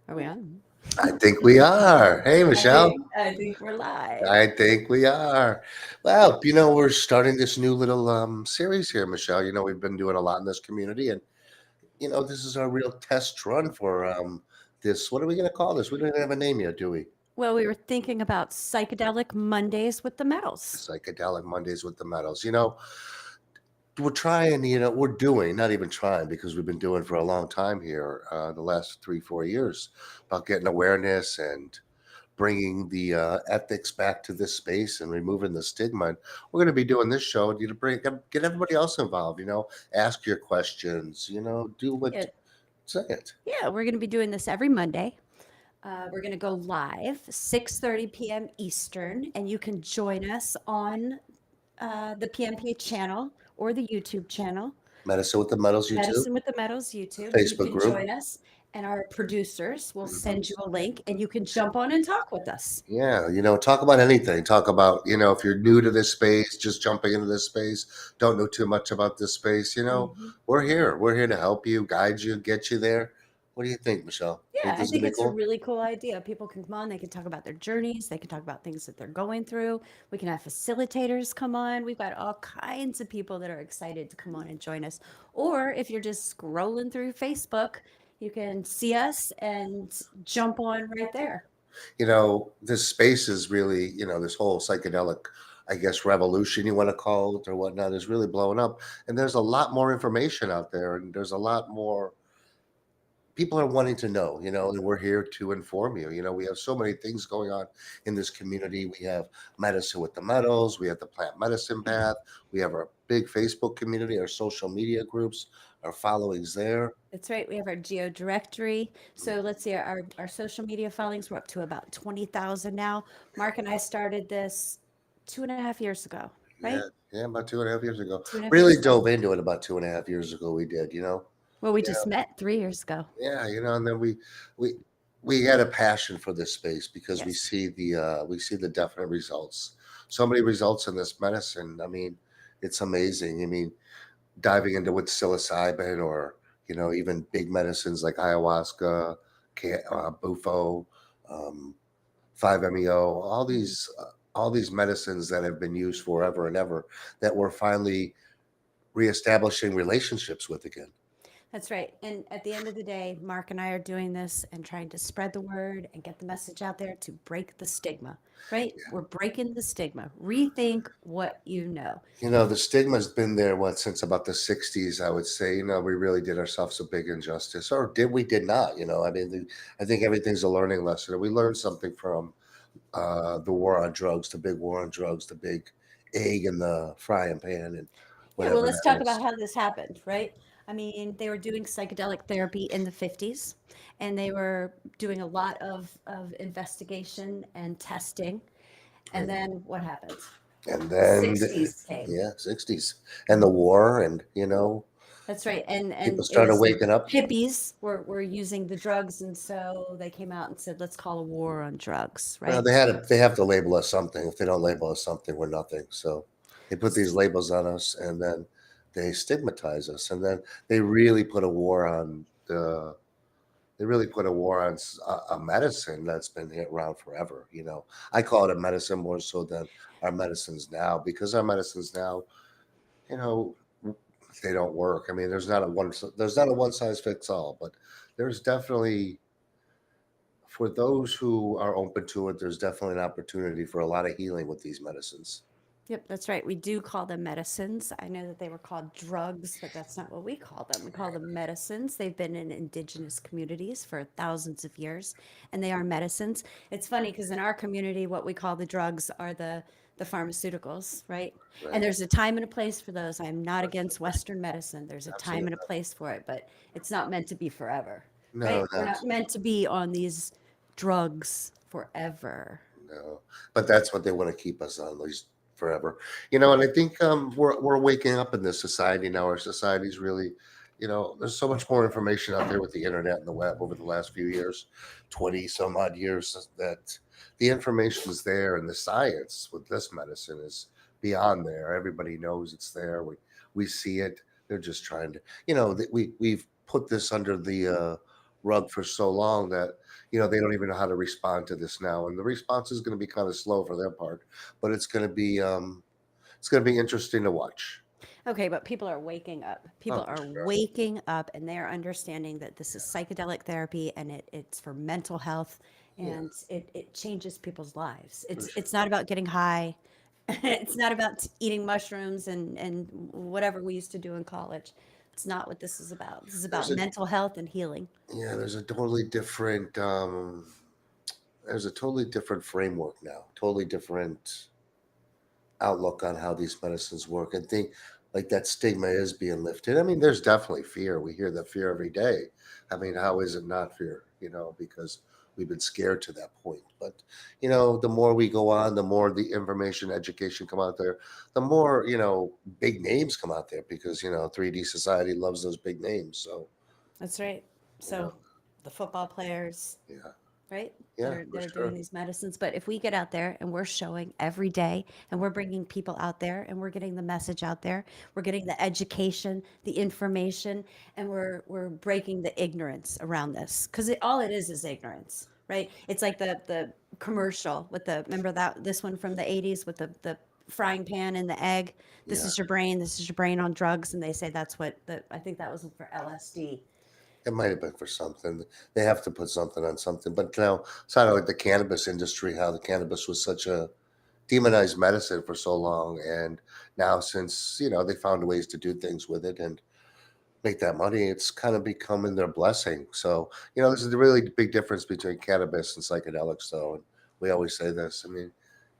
Are we on? I think we are. Hey, I Michelle. think I think we're live. I think we are. Well, we're starting this new little series here, Michelle. We've been doing a lot in this community, and this is our real test run for this. What are we going to call this? We don't even have a name yet, do we? Well, we were thinking about psychedelic Mondays with the metals. Psychedelic Mondays with the metals. We're trying. We're doing, not even trying, because we've been doing for a long time here, the last 3, 4 years, about getting awareness and bringing the ethics back to this space and removing the stigma. And we're going to be doing this show to get everybody else involved. Ask your questions. Do what Yeah, say it. yeah, we're going to be doing this every Monday. We're going to go live 6:30 p.m. Eastern, and you can join us on the PMP channel or the YouTube channel. Medicine with the Metals YouTube, Medicine with the Metals YouTube. You Facebook can group. join us, and our producers will Mhm. send you a link, and you can jump on and talk with us. Yeah, talk about anything. Talk about, if you're new to this space, just jumping into this space, don't know too much about this space, Mhm. we're here. We're here to help you, guide you, get you there. What do you think, Michelle? Think Yeah, I this is think gonna be it's a cool? really cool idea. People can come on, they can talk about their journeys, they can talk about things that they're going through. We can have facilitators come on. We've got all kinds of people that are excited to come on and join us. Or if you're just scrolling through Facebook, you can see us and jump on right there. This space is really, this whole psychedelic, I guess, revolution you want to call it or whatnot is really blowing up. And there's a lot more information out there, and there's a lot more people are wanting to know, and we're here to inform you. We have so many things going on in this community. We have medicine with the metals, we have the plant medicine path, we have our big Facebook community, our social media groups, our followings there. That's right. We have our geo directory. So let's see, our social media followings, we're up to about 20,000 now. Mark and I started this 2.5 years ago, right? Yeah, yeah, about 2.5 years ago. 2.5 years Really ago. dove into it about 2.5 years ago. We did, Well, we Yeah, just met 3 years ago. yeah, and then we we had a passion for this space because we Yes. see the definite results. So many results in this medicine. I mean, it's amazing. I mean, diving into with psilocybin or even big medicines like ayahuasca, bufo, um, 5-meo, Mhm. all these medicines that have been used forever and ever that we're finally reestablishing relationships with again. That's right. And at the end of the day, Mark and I are doing this and trying to spread the word and get the message out there to break the stigma, right? We're breaking the stigma. Rethink what you know. The stigma's been there since about the 60s, I would say. We really did ourselves a big injustice, or did not. I mean, I think everything's a learning lesson. We learned something from the war on drugs, the big war on drugs, the big egg in the frying pan, and Yeah, well, whatever let's that talk is. about how this happened, right? I mean, they were doing psychedelic therapy in the 50s, and they were doing a lot of investigation and testing. And And, then what happened? and The then, 60s came. yeah, 60s. And the war, and, That's right. And people it started was the waking up. hippies were using the drugs, and so they came out and said, let's call a war on drugs, Well, right? they have to label us something. If they don't label us something, we're nothing. So they put these labels on us, and then they stigmatize us, and then they really put a war on the. They really put a war on a medicine that's been around forever. I call it a medicine more so than our medicines now, because our medicines now, you know, they don't work. I mean, there's not a one size fits all, but there's definitely, for those who are open to it, there's definitely an opportunity for a lot of healing with these medicines. Yep, that's right. We do call them medicines. I know that they were called drugs, but that's not what we call them. We call them medicines. They've been in indigenous communities for thousands of years, and they are medicines. It's funny because in our community, what we call the drugs are the pharmaceuticals, right? And Right. there's a time and a place for those. I'm not against Western medicine. There's a time Absolutely and a place for it, but it's not meant to be forever, no, right? We're no, not meant to be on these drugs forever. no. But that's what they want to keep us on, at least forever. And I think we're waking up in this society now. Our society's really, there's so much more information out there with the internet and the web over the last few years, 20 some odd years, that the information is there, and the science with this medicine is beyond there. Everybody knows it's there. We see it. They're just trying to, we've put this under the rug for so long that they don't even know how to respond to this now, and the response is going to be kind of slow for their part, but it's going to be interesting to watch. Okay, but people are waking up. Oh, People for are sure. waking up and they're understanding that this is psychedelic therapy and it's for mental health Yeah, and it changes people's lives. for It's sure. not about getting high. It's not about eating mushrooms and whatever we used to do in college. It's not what this is about. This is There's about a mental health and healing. yeah, there's a totally different framework now, totally different outlook on how these medicines work, and think like that stigma is being lifted. I mean, there's definitely fear. We hear that fear every day. I mean, how is it not fear? Because we've been scared to that point. But the more we go on, the more the information, education come out there, the more big names come out there because 3D Society loves those big names. So That's right. you know, So the football players, yeah, right? That yeah, are for that are doing sure. these medicines. But if we get out there and we're showing every day and we're bringing people out there and we're getting the message out there, we're getting the education, the information, and we're breaking the ignorance around this because all it is ignorance, right? It's like the commercial with the remember that this one from the 80s with the frying pan and the egg. This Yeah. is your brain. This is your brain on drugs, and they say that's what the I think that was for LSD. It might have been for something. They have to put something on something. But now it's kind of like the cannabis industry, how the cannabis was such a demonized medicine for so long. And now, since, they found ways to do things with it and make that money, it's kind of becoming their blessing. So, this is the really big difference between cannabis and psychedelics, though. And we always say this. I mean,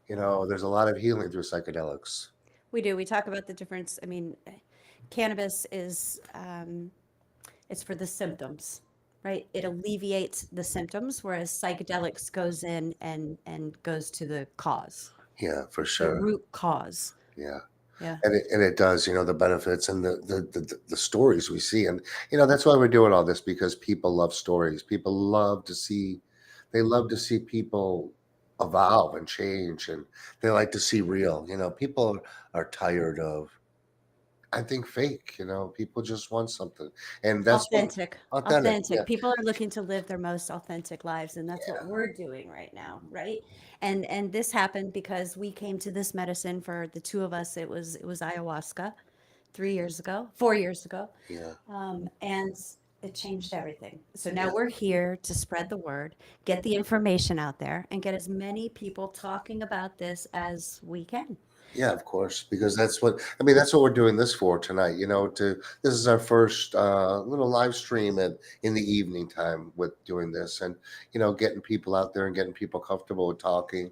there's a lot of healing through psychedelics. We do. We talk about the difference. I mean, cannabis is it's for the symptoms, right? It alleviates the symptoms, whereas psychedelics goes in and goes to the cause, Yeah, for the sure. root cause. Yeah. Yeah. And it does, the benefits and the stories we see, and that's why we're doing all this because people love stories. People love to see people evolve and change, and they like to see real. People are tired of, I think, fake. People just want something, and that's what Authentic, authentic. Yeah, authentic. People are looking to live their most authentic lives, and that's what we're doing right now, right? And this happened because we came to this medicine for the two of us. It was ayahuasca 3 years ago, 4 years ago, yeah, and it changed everything. So now yeah. we're here to spread the word, get the information out there, and get as many people talking about this as we can. Yeah, of course, because that's what we're doing this for tonight. This is our first little live stream in the evening time with doing this, and getting people out there and getting people comfortable with talking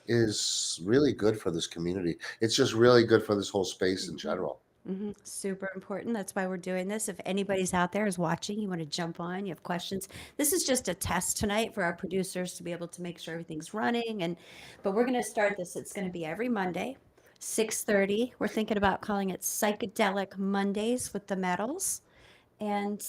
is really good for this community. It's just really good for this whole space in general. Super important. That's why we're doing this. If anybody's out there is watching, you want to jump on, you have questions. This is just a test tonight for our producers to be able to make sure everything's running. But we're going to start this. It's going to be every Monday, 6:30. We're thinking about calling it Psychedelic Mondays with the metals, and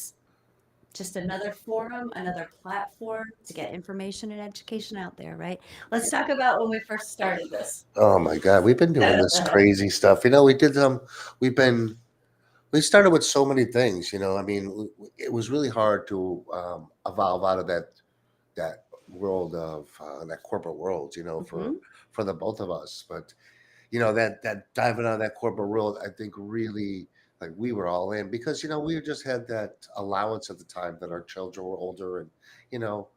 just another forum, another platform to get information and education out there. Right? Let's talk about when we first started this. Oh my God, we've been doing this crazy stuff. We did We've been we started with so many things. I mean, it was really hard to evolve out of that world of that corporate world, for Hmm. the both of us. But that diving out of that corporate world, I think really, like, we were all in because we just had that allowance at the time that our children were older, and you know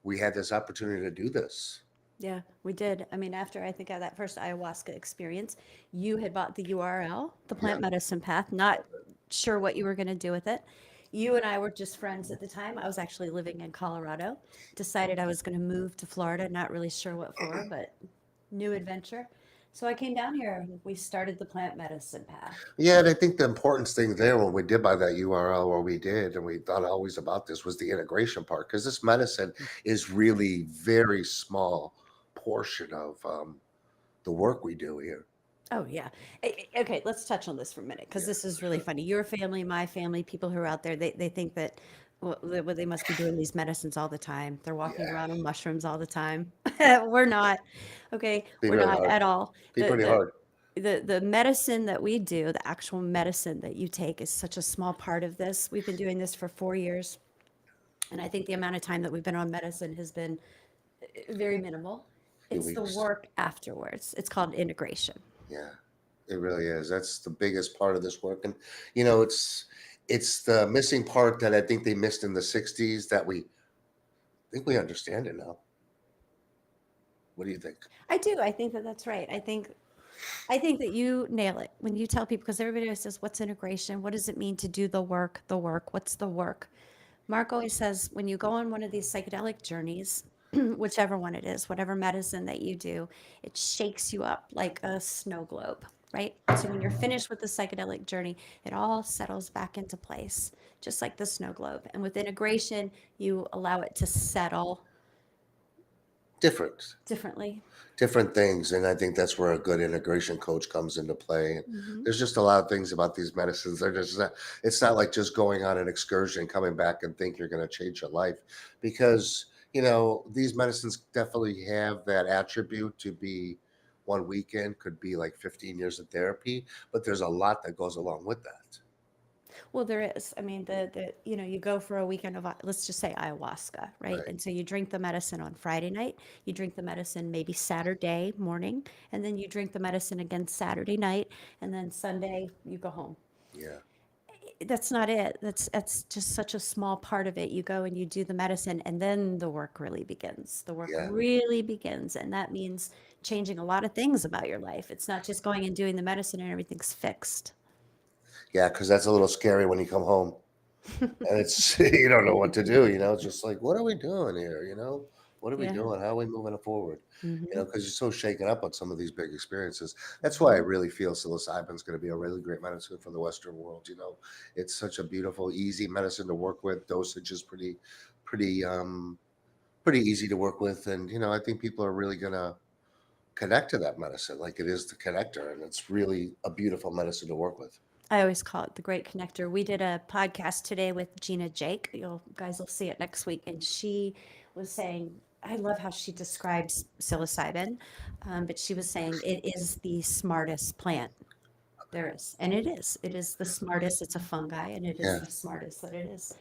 we had this opportunity to do this. Yeah, we did. I mean, after I think of that first ayahuasca experience, you had bought the URL, the Yeah, plant medicine path, not sure what you were going to do with it. You and I were just friends at the time. I was actually living in Colorado, decided I was going to move to Florida, not really sure what for, but new adventure. So I came down here and we started the plant medicine path. yeah, and I think the important thing there when we did buy that URL, or we did, and we thought always about this, was the integration part, because this medicine is really very small portion of the work we do here. Oh yeah. Okay, let's touch on this for a minute because Yeah, this is for really sure. funny. Your family, my family, people who are out there, they think that well, they must be doing these medicines all the time. They're walking Yeah, around on mushrooms all the time. We're not. Okay, be we're really not hard. at all. Be The pretty the hard. the medicine that we do, the actual medicine that you take is such a small part of this. We've been doing this for 4 years. And I think the amount of time that we've been on medicine has been very minimal. few It's the weeks. work afterwards. It's called integration. Yeah, it really is. That's the biggest part of this work, and it's the missing part that I think they missed in the '60s that we think we understand it now. What do you think? I do. I think that that's right. I think that you nail it when you tell people, because everybody always says, "What's integration? What does it mean to do the work? The work. What's the work?" Mark always says, when you go on one of these psychedelic journeys, whichever one it is, whatever medicine that you do, it shakes you up like a snow globe, right? So when you're finished with the psychedelic journey, it all settles back into place, just like the snow globe. And with integration, you allow it to settle Different. differently. Different things, and I think that's where a good integration coach comes into play. And Hmm. there's just a lot of things about these medicines. They're just not, it's not like just going on an excursion, coming back and think you're going to change your life, because these medicines definitely have that attribute to be one weekend could be like 15 years of therapy, but there's a lot that goes along with that. Well, there is. I mean, you go for a weekend of, let's just say ayahuasca, right? Right. And so you drink the medicine on Friday night, you drink the medicine maybe Saturday morning, and then you drink the medicine again Saturday night, and then Sunday you go home. Yeah. That's not it. That's just such a small part of it. You go and you do the medicine, and then the work really begins. The work Yeah. really begins, and that means changing a lot of things about your life. It's not just going and doing the medicine and everything's fixed. Yeah, because that's a little scary when you come home. And it's you don't know what to do, it's just like, "What are we doing here?" "What are we Yeah. doing? How are we moving it forward?" Hmm. Because you're so shaken up on some of these big experiences. That's why I Hmm. really feel psilocybin's gonna be a really great medicine for the Western world. It's such a beautiful, easy medicine to work with. Dosage is pretty, pretty easy to work with, and, I think people are really gonna connect to that medicine like it is the connector, and it's really a beautiful medicine to work with. I always call it the great connector. We did a podcast today with Gina Jake. You guys will see it next week. And she was saying, I love how she describes psilocybin, but she was saying it is the smartest plant there is. And it is. It is the smartest. It's a fungi, and it is Yeah. the smartest that it is.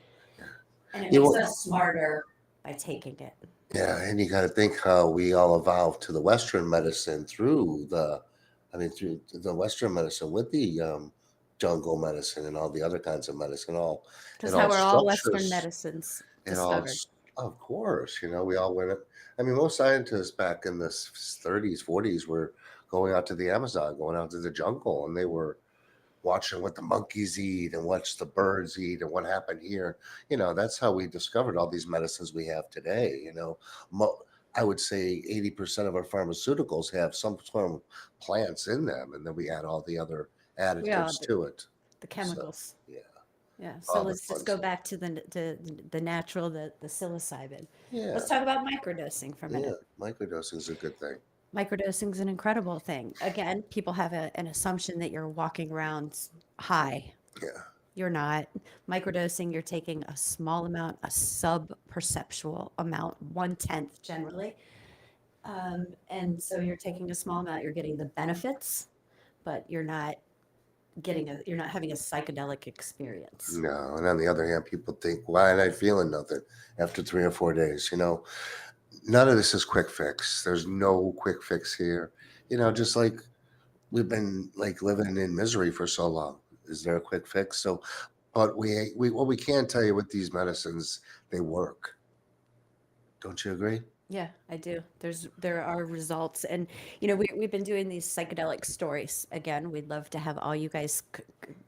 And it You makes will us smarter by taking it. Yeah, and you gotta think how we all evolved to the Western medicine through the Western medicine with the, jungle medicine and all the other kinds of medicine, Because it how all are all Western structures medicines it all discovered? s of course, we all went most scientists back in the '30s, '40s were going out to the Amazon, going out to the jungle, and they were watching what the monkeys eat and watch the birds eat and what happened here. That's how we discovered all these medicines we have today. Mo- I would say 80% of our pharmaceuticals have some form of plants in them, and then we add all the other Yeah, additives to it. the So, chemicals. yeah, Yeah, so all the let's just fun go stuff. back to the natural, the psilocybin. Yeah, Let's talk about microdosing for a yeah, minute. microdosing is a good thing. Microdosing is an incredible thing. Again, people have an assumption that you're walking around high. Yeah, You're not. Microdosing, you're taking a small amount, a sub-perceptual amount, 1/10 generally. And so you're taking a small amount, you're getting the benefits, but you're not having a psychedelic experience. no. And on the other hand, people think, why am I feeling nothing after 3 or 4 days? None of this is quick fix. There's no quick fix here. Just like we've been like living in misery for so long. Is there a quick fix? So, but we what we can tell you with these medicines, they work. Don't you agree? Yeah, I do. There are results, and we've been doing these psychedelic stories. Again, we'd love to have all you guys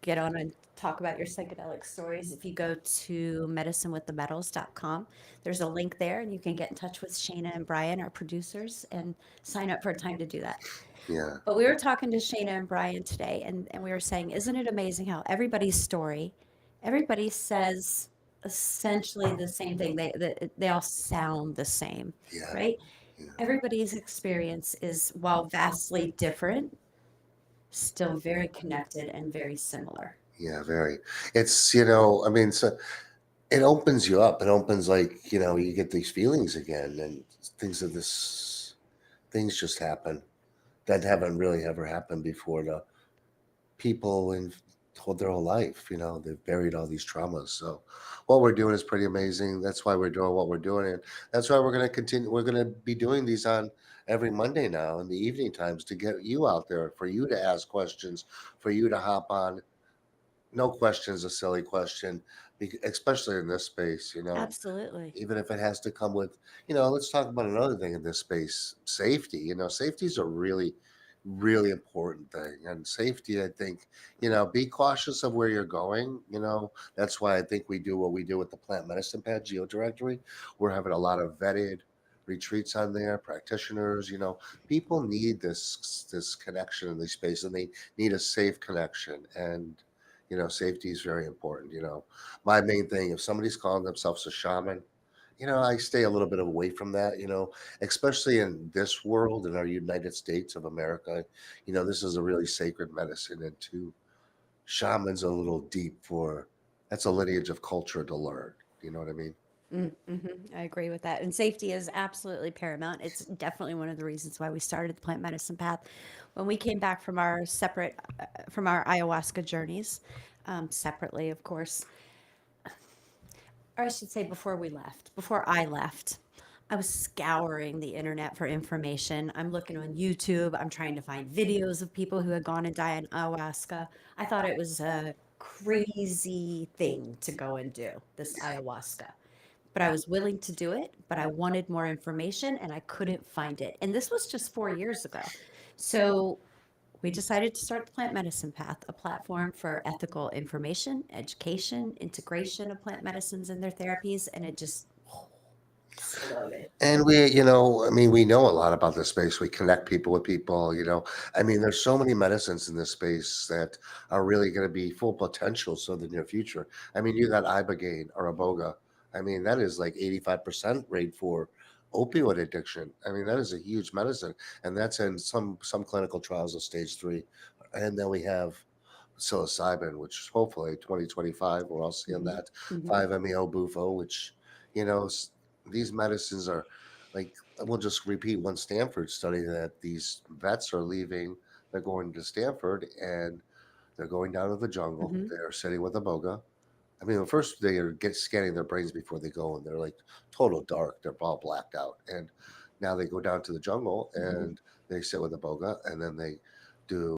get on and talk about your psychedelic stories. If you go to medicinewiththemetals.com, there's a link there, and you can get in touch with Shayna and Brian, our producers, and sign up for a time to do that. Yeah, But we were talking to Shayna and Brian today, and we were saying, isn't it amazing how everybody's story, everybody says essentially the same thing. They all sound the same, yeah, right? yeah, Everybody's experience is, while vastly different, still very connected and very similar. yeah. Very. It's so it opens you up. It opens like you get these feelings again, and things just happen that haven't really ever happened before to people in their whole life. They've buried all these traumas. So what we're doing is pretty amazing. That's why we're doing what we're doing, and that's why we're going to continue. We're going to be doing these on every Monday now in the evening times to get you out there, for you to ask questions, for you to hop on. No question is a silly question, especially in this space. Absolutely. Even if it has to come with, let's talk about another thing in this space, safety. Safety is a really, really important thing. And safety, I think, be cautious of where you're going. That's why I think we do what we do with the Plant Medicine Pad Geo Directory. We're having a lot of vetted retreats on there, practitioners. People need this connection in these spaces, and they need a safe connection. And safety is very important. My main thing, if somebody's calling themselves a shaman, I stay a little bit away from that, especially in this world, in our United States of America. This is a really sacred medicine, and two shamans a little deep for that's a lineage of culture to learn. You know what I mean? I agree with that. And safety is absolutely paramount. It's definitely one of the reasons why we started the plant medicine path. When we came back from our from our ayahuasca journeys, separately, of course, or I should say before I left, I was scouring the internet for information. I'm looking on YouTube. I'm trying to find videos of people who had gone and died in ayahuasca. I thought it was a crazy thing to go and do, this ayahuasca. But I was willing to do it, but I wanted more information and I couldn't find it. And this was just 4 years ago. So we decided to start the Plant Medicine Path, a platform for ethical information, education, integration of plant medicines and their therapies, and it just exploded. And I mean, we know a lot about this space. We connect people with people, I mean, there's so many medicines in this space that are really going to be full potential so the near future. I mean, you got ibogaine or iboga. I mean, that is like 85% rate for opioid addiction. I mean, that is a huge medicine, and that's in some clinical trials of stage 3. And then we have psilocybin, which hopefully 2025 we're all seeing Hmm. that Hmm. 5-MeO bufo, which you know s- these medicines are like, we'll just repeat one Stanford study that these vets are leaving. They're going to Stanford and they're going down to the jungle. Hmm. They're sitting with a boga. I mean, first they are scanning their brains before they go, and they're like total dark. They're all blacked out, and now they go down to the jungle Hmm. and they sit with a boga, and then they do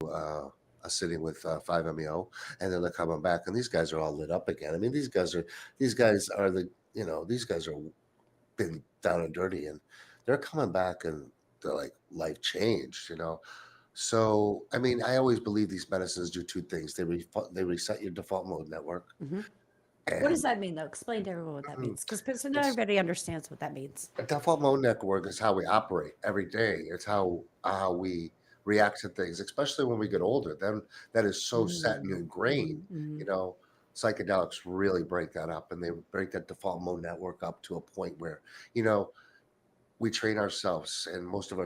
a sitting with 5-MeO, and then they're coming back, and these guys are all lit up again. I mean, these guys are these guys are been down and dirty, and they're coming back, and they're like life changed. So, I mean, I always believe these medicines do two things. They reset your default mode network, Hmm. What does and that mean, though? Explain to everyone what that means, because not it's everybody understands what that means. a default mode network is how we operate every day. It's how we react to things, especially when we get older. Then that is so set and Mm, ingrained. mhm, mhm, You know, Psychedelics really break that up, and they break that default mode network up to a point where you know we train ourselves, and most of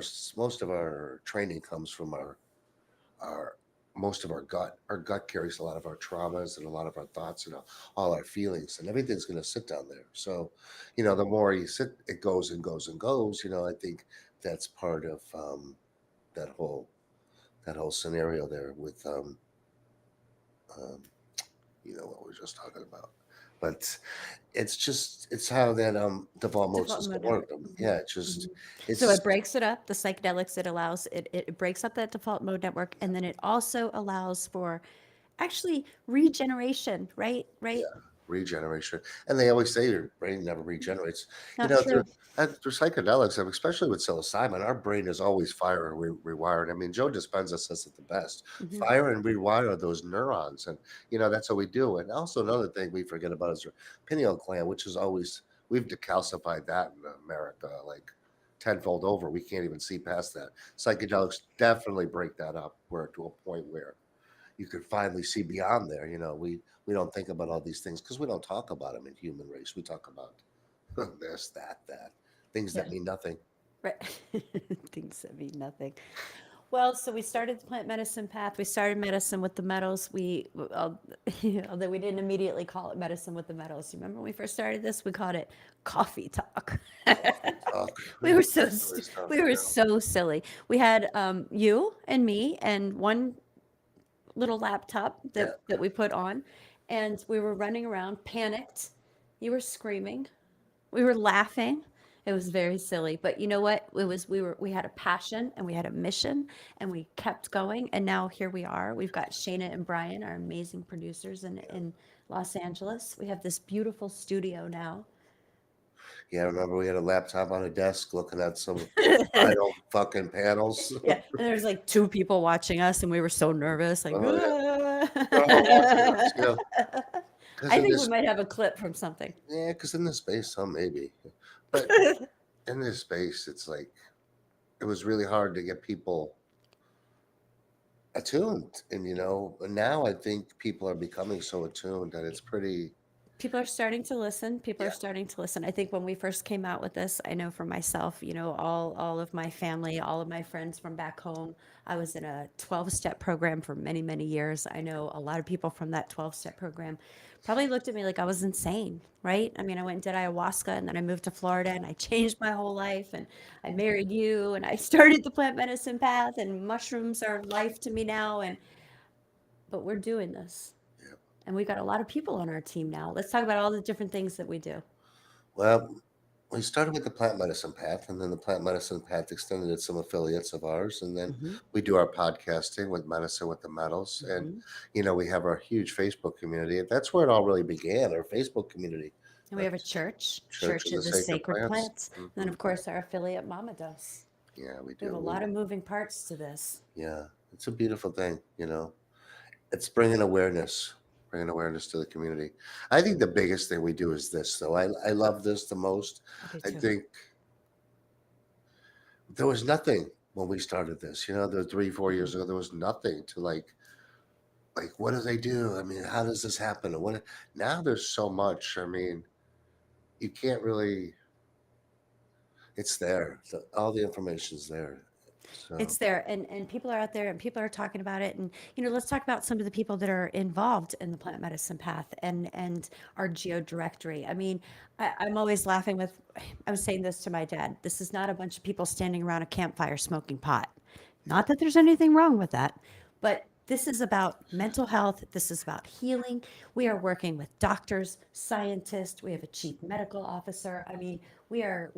our training comes from our most of our gut. Our gut carries a lot of our traumas and a lot of our thoughts and all our feelings, and everything's going to sit down there. So, the more you sit, it goes and goes and goes. I think that's part of that whole that whole scenario there with um, what we were just talking about. But it's how that default mode default system mode network. works. Mhm, Yeah, it's just mhm. So it's it breaks it up. The psychedelics, it breaks up that default mode network, and then it also allows for actually regeneration. Right, Yeah, right. regeneration. And they always say your brain never regenerates. Not Through true. psychedelics, and especially with psilocybin, our brain is always fire and rewired. I mean, Joe Dispenza says it the best: Hmm. fire and rewire those neurons, and that's what we do. And also another thing we forget about is our pineal gland, which is always we've decalcified that in America like tenfold over. We can't even see past that. Psychedelics definitely break that up, where to a point where you could finally see beyond there. We don't think about all these things because we don't talk about them in human race. We talk about this, that things Yeah. that mean nothing. Right. Things that mean nothing. Well, so we started the plant medicine path. We started medicine with the metals. Although we didn't immediately call it medicine with the metals. You remember when we first started this? We called it coffee talk. Coffee talk. We were so Silly stuff. we were so silly. We had you and me and one little laptop Yeah. that we put on, and we were running around, panicked. You were screaming. We were laughing. It was very silly, but you know what? We had a passion and we had a mission and we kept going, and now here we are. We've got Shayna and Brian, our amazing producers in Los Angeles. We have this beautiful studio now. Yeah, I remember we had a laptop on a desk looking at some idle fucking panels. Yeah, and there's like two people watching us, and we were so nervous, like, Oh, yeah. "Ah." They're all watching us, you know, because I in think we this, might have a clip from something. yeah, because in this space, some maybe, but in this space, it's like it was really hard to get people attuned, and now I think people are becoming so attuned that it's pretty. People are starting to listen. People are Yeah, starting to listen. I think when we first came out with this, I know for myself, all of my family, all of my friends from back home, I was in a 12-step program for many, many years. I know a lot of people from that 12-step program probably looked at me like I was insane, right? I mean, I went and did ayahuasca, and then I moved to Florida and I changed my whole life, and I married you, and I started the plant medicine path, and mushrooms are life to me now, and but we're doing this. yeah. And we've got a lot of people on our team now. Let's talk about all the different things that we do. Well, we started with the plant medicine path, and then the plant medicine path extended to some affiliates of ours, and then Mhm, we do our podcasting with Medicine with the Metals, and mhm. we have our huge Facebook community. That's where it all really began. Our Facebook community, And we uh, have a church, Church Church of the of the Sacred Sacred Plants. Plants. And then, Hmm. of course, our affiliate Mama Dos. Yeah, we We have do. a lot of moving parts to this. Yeah, it's a beautiful thing. It's bringing awareness to the community. I think the biggest thing we do is this, though. I love this the most. I do I too. think there was nothing when we started this. The 3, 4 years Mhm. ago, there was nothing to like. What do they do? I mean, how does this happen? And what now? There's so much. I mean, you can't really. It's there. All the information's there. It's So there, and people are out there, and people are talking about it. And let's talk about some of the people that are involved in the plant medicine path and our geo directory. I mean, I'm always laughing with. I was saying this to my dad. This is not a bunch of people standing around a campfire smoking pot. yeah, Not that there's anything wrong with that, but this is about mental health. This is about healing. We are working with doctors, scientists. We have a chief medical officer. I mean, we have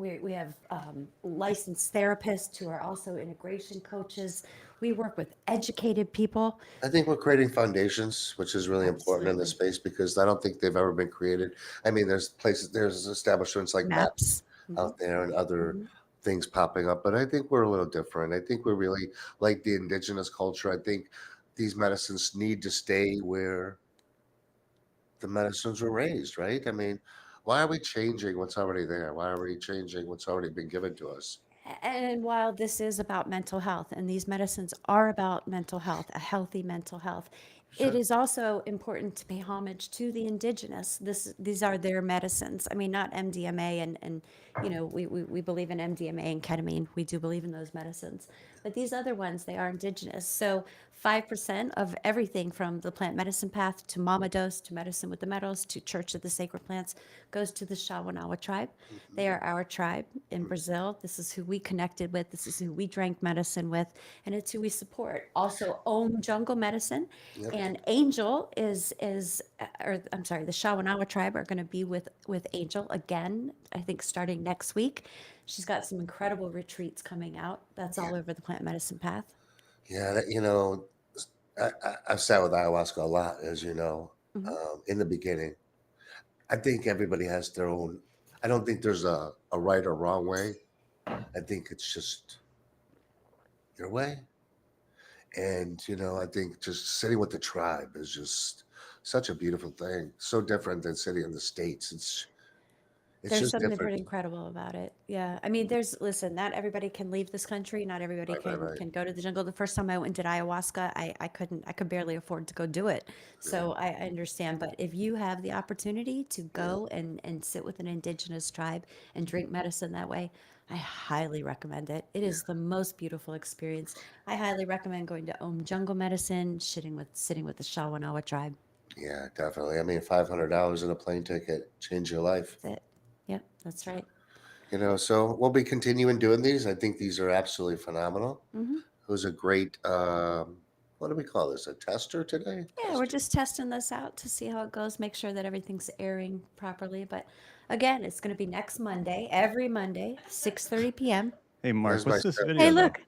licensed therapists who are also integration coaches. We work with educated people. I think we're creating foundations, which is really important in this Absolutely. space because I don't think they've ever been created. I mean, there's establishments like MAP Maps. Hmm. out there and other Hmm. things popping up, but I think we're a little different. I think we're really like the indigenous culture. I think these medicines need to stay where the medicines were raised, right? I mean, why are we changing what's already there? Why are we changing what's already been given to us? And while this is about mental health, and these medicines are about mental health, a healthy mental health, it Sure. is also important to pay homage to the indigenous. These are their medicines. I mean, not MDMA and we believe in MDMA and ketamine. We do believe in those medicines. But these other ones, they are indigenous. So 5% of everything from the plant medicine path to Mama Dose to Medicine with the Metals to Church of the Sacred Plants goes to the Shawanawa tribe. They Mhm. are our tribe in Brazil. This is who we connected with. This is who we drank medicine with, and it's who we support. Also, Om Jungle Medicine Yep. and Angel or I'm sorry, the Shawanawa tribe are going to be with Angel again. I think starting next week. She's got some incredible retreats coming out. That's Yeah. all over the plant medicine path. Yeah. I've sat with ayahuasca a lot, as you know, Hmm. in the beginning. I think everybody has their own. I don't think there's a right or wrong way. I think it's just your way. And, I think just sitting with the tribe is just such a beautiful thing. So different than sitting in the States. It's There's just something different. pretty incredible about it. Yeah. I mean, listen, not everybody can leave this country. Not everybody Right, right, can right. go to the jungle. The first time I went and did ayahuasca, I could barely afford to go do it. Yeah, So I understand. But if you have the opportunity to yeah, go and sit with an indigenous tribe and drink medicine that way, I highly recommend it. It yeah, is the most beautiful experience. I highly recommend going to Om Jungle Medicine, sitting with the Shawanawa tribe. yeah, definitely. I mean, $500 in a plane ticket change your life. That's it. Yep, that's right. So we'll be continuing doing these. I think these are absolutely phenomenal. Hmm. It was a great what do we call this? A tester today? Yeah, we're Tester. just testing this out to see how it goes, make sure that everything's airing properly. But again, it's going to be next Monday, every Monday, 6:30 p.m. Hey, Mark, There's my what's this step. Hey, video though? look.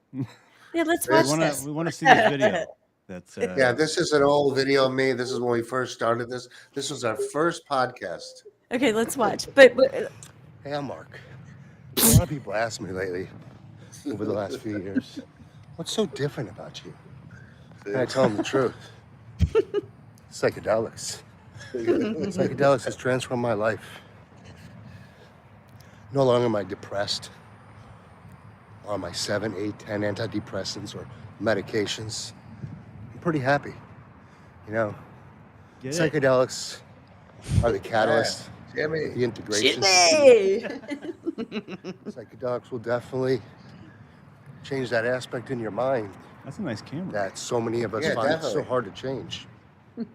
Yeah, let's We watch This, want to this. we want to see this video. That's yeah, this is an old video of me. This is when we first started this. This was our first podcast. Okay, let's watch. But Hey, I'm Mark. A lot of people ask me lately, over the last few years, what's so different about you? And I tell them the truth. Psychedelics. Psychedelics has transformed my life. No longer am I depressed on my 7, 8, 10 antidepressants or medications. I'm pretty happy. You know, get it. psychedelics are the catalyst, the integration. Jimmy! Psychedelics will definitely change that aspect in your mind That's a nice camera. that so many of us find so hard to change.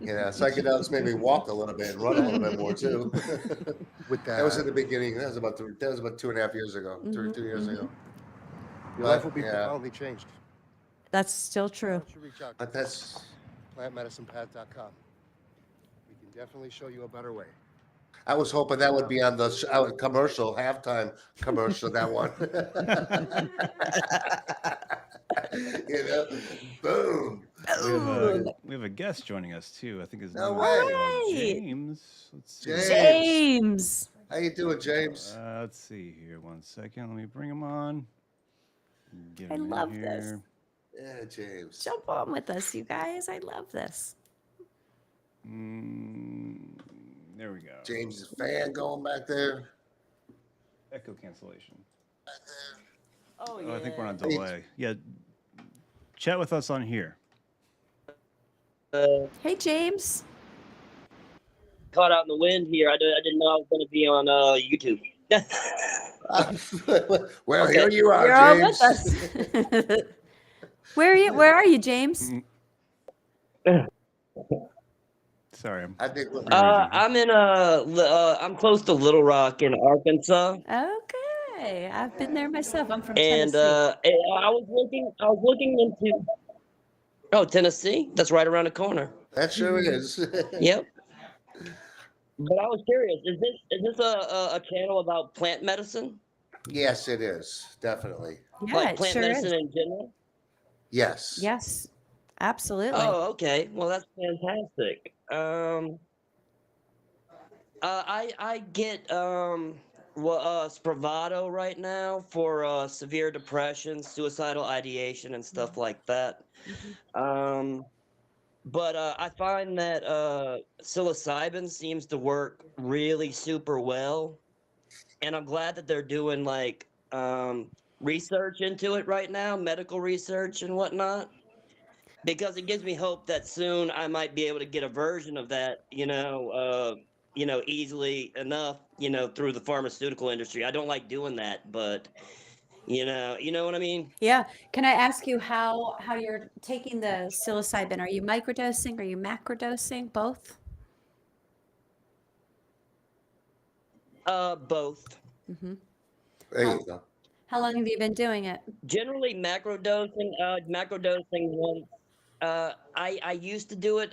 You know, psychedelics made me walk a little bit and run a little bit more too. With that was in the beginning. That was about 2.5 years ago, 2 years ago. Your life will be profoundly changed. That's still true. But that's plantmedicinepath.com. We can definitely show you a better way. I was hoping that would be on the commercial, halftime commercial, that one. You know, boom. We have a guest joining us too. I think his No name way. is Right. James. Let's see. James. How you doing, James? Let's see here. 1 second. Let me bring him on. Get I him in love here. this. Yeah, James. Jump on with us, you guys. I love this. There we go. James' fan going back there. Echo cancellation. Oh, Oh, I think we're on delay. Yeah. Chat with us on here. Hey, James. Caught out in the wind here. I didn't know I was going to be on YouTube. Well, Okay. here you are, You're on James. with us. Where are you, James? Sorry. I think I'm in I'm close to Little Rock in Arkansas, Okay. I've been there myself. I'm from and Tennessee. I was looking into Tennessee. That's right around the corner. that sure is. Yep. But I was curious, is this a channel about plant medicine? Yes, it is. Definitely. Yeah, Like it plant sure medicine is. in general? Yes. Yes, absolutely. Oh, okay. Well, that's fantastic. I get Spravato right now for severe depression, suicidal ideation, and stuff like that. But I find that psilocybin seems to work really super well, and I'm glad that they're doing like research into it right now, medical research and whatnot, because it gives me hope that soon I might be able to get a version of that, easily enough, through the pharmaceutical industry. I don't like doing that, but you know what I mean? Yeah. Can I ask you how you're taking the psilocybin? Are you microdosing? Are you macrodosing? Both? Both. There you go. How long have you been doing it? Generally macrodosing once. I used to do it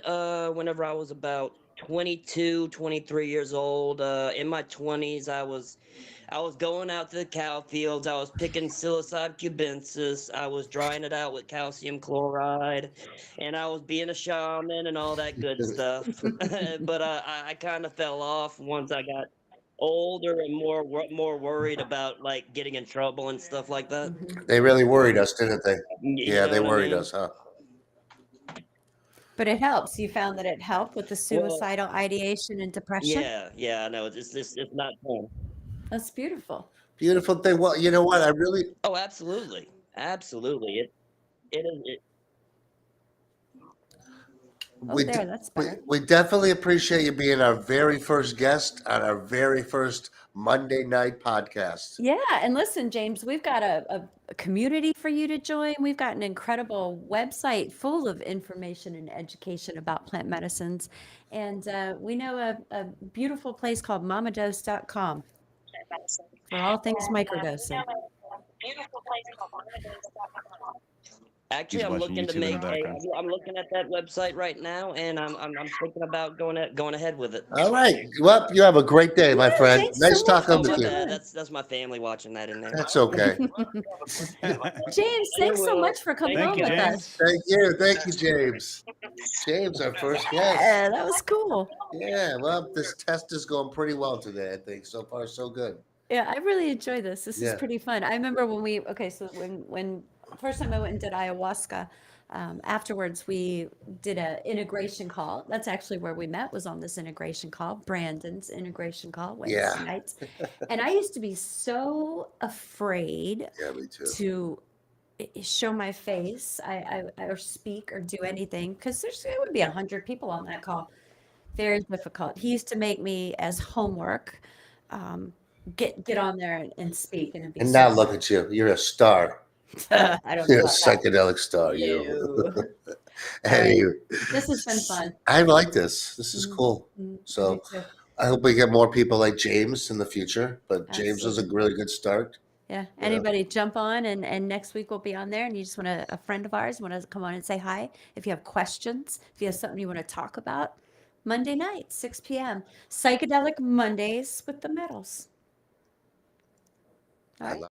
whenever I was about 22, 23 years old. In my 20s, I was going out to the cow fields. I was picking psilocybe cubensis. I was drying it out with calcium chloride, and I was being a shaman and all that good stuff. But I kind of fell off once I got older and more worried about like getting in trouble and stuff like that. They really worried us, didn't they? You Yeah, know they what I worried mean? us, huh? But it helps. You found that it helped with the Well, suicidal ideation and depression? yeah, I know it's not fun. That's beautiful. Beautiful thing. Well, you know what? I really Oh, absolutely. It is. Oh, we there, that's better. we definitely appreciate you being our very first guest on our very first Monday night podcast. Yeah, and listen, James, we've got a community for you to join. We've got an incredible website full of information and education about plant medicines. And we know a beautiful place called mamadose.com for all things microdosing. Actually, He's I'm watching looking to YouTube in the make a. background. I'm looking at that website right now, and I'm thinking about going ahead with it. All right. Well, you have a great day, my Yeah, friend. thanks Nice so much for talking Oh, with my you. jumping bad. on. That's my family watching that in there. That's okay. James, I thanks so will. much for coming Thank Thank on you, with guys. us. James. Thank you. Thank you, James. James, our first guest. Yeah, that was cool. Yeah, well, this test is going pretty well today, I think. So far, so good. Yeah, I really enjoy this. This is Yeah. pretty fun. I remember so when first time I went and did ayahuasca, afterwards we did a integration call. That's actually where we met, was on this integration call, Brandon's integration call, Wednesday Yeah. nights. And I used to be so afraid Yeah, me too. to show my face, or speak or do anything, because there would be 100 people on that call. Very difficult. He used to make me as homework, um, get on there and speak, and it'd be And so now look at you. You're a star. I don't know You're a about that. psychedelic star, you. No. All right. Anyway, This has been fun. I like this. This is Mhm. cool. I do So too. I hope we get more people like James in the future. But James was a Absolutely. really good start. Yeah. Yeah. Anybody jump on, and next week we'll be on there, and you just want a friend of ours want to come on and say hi. If you have questions, if you have something you want to talk about, Monday night, 6 p.m. Psychedelic Mondays with the metals. All I right. love